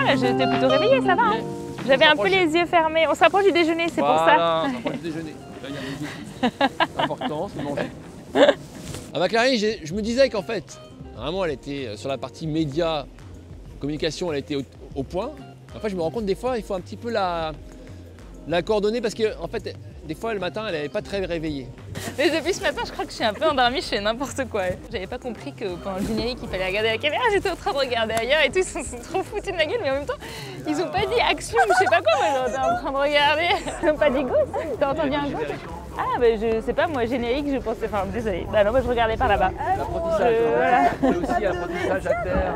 là, j'étais plutôt réveillée, ça va hein. J'avais un peu les yeux fermés. On se rapproche du déjeuner, c'est pour ça. On se rapproche du déjeuner. Là, il y a un objectif important, c'est manger. Ah bah Clarisse, je me disais qu'en fait, vraiment elle était sur la partie média, communication, elle était au point. En fait, je me rends compte des fois, il faut un petit peu la coordonner parce que en fait, des fois le matin, elle n'avait pas très réveillée. Mais depuis ce matin, je crois que je suis un peu endormie, je fais n'importe quoi. J'avais pas compris que pendant le générique, il fallait regarder la caméra. J'étais en train de regarder ailleurs et tout, ils sont trop foutus de ma gueule, mais en même temps, ils ont pas dit action, je sais pas quoi, moi j'étais en train de regarder. Ils ont pas dit go, t'as entendu un go? Ah bah je sais pas, moi générique, je pensais, enfin désolé. Bah non, moi je regardais par là-bas. L'apprentissage, voilà. c'est aussi l'apprentissage à terre.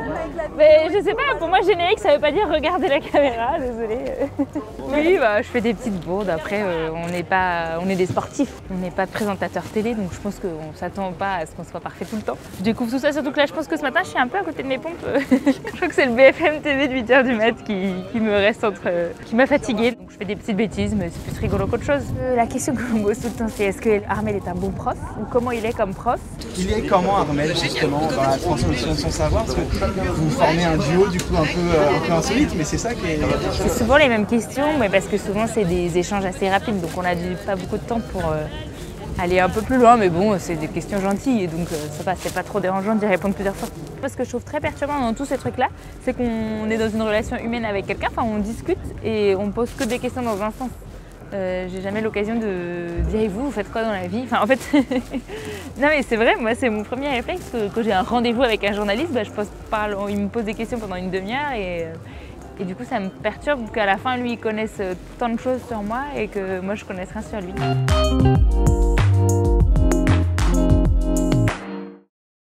Mais je sais pas, pour moi générique, ça veut pas dire regarder la caméra, désolé. Oui, bah je fais des petites bourdes. Après, on est des sportifs, on n'est pas présentateurs télé, donc je pense qu'on s'attend pas à ce qu'on soit parfait tout le temps. Je découvre tout ça, surtout que là, je pense que ce matin, je suis un peu à côté de mes pompes. Je crois que c'est le BFM TV de 8h du mat qui me reste qui m'a fatiguée. Donc je fais des petites bêtises, mais c'est plus rigolo qu'autre chose. La question que l'on pose tout le temps, c'est est-ce que Armel est un bon prof ou comment il est comme prof? Il est comment Armel justement dans la transmission de son savoir? Parce que vous formez un duo du coup un peu insolite, mais c'est ça qui est... C'est souvent les mêmes questions, mais parce que souvent c'est des échanges assez rapides, donc on a pas beaucoup de temps pour aller un peu plus loin, mais bon, c'est des questions gentilles, et donc ça va, c'est pas trop dérangeant d'y répondre plusieurs fois. Ce que je trouve très perturbant dans tous ces trucs-là, c'est qu'on est dans une relation humaine avec quelqu'un, enfin on discute et on pose que des questions dans un sens. J'ai jamais l'occasion de dire et vous faites quoi dans la vie? Enfin en fait, non mais c'est vrai, moi c'est mon premier réflexe quand j'ai un rendez-vous avec un journaliste, bah, il me pose des questions pendant une demi-heure et du coup ça me perturbe qu'à la fin lui il connaisse tant de choses sur moi et que moi je connaisse rien sur lui.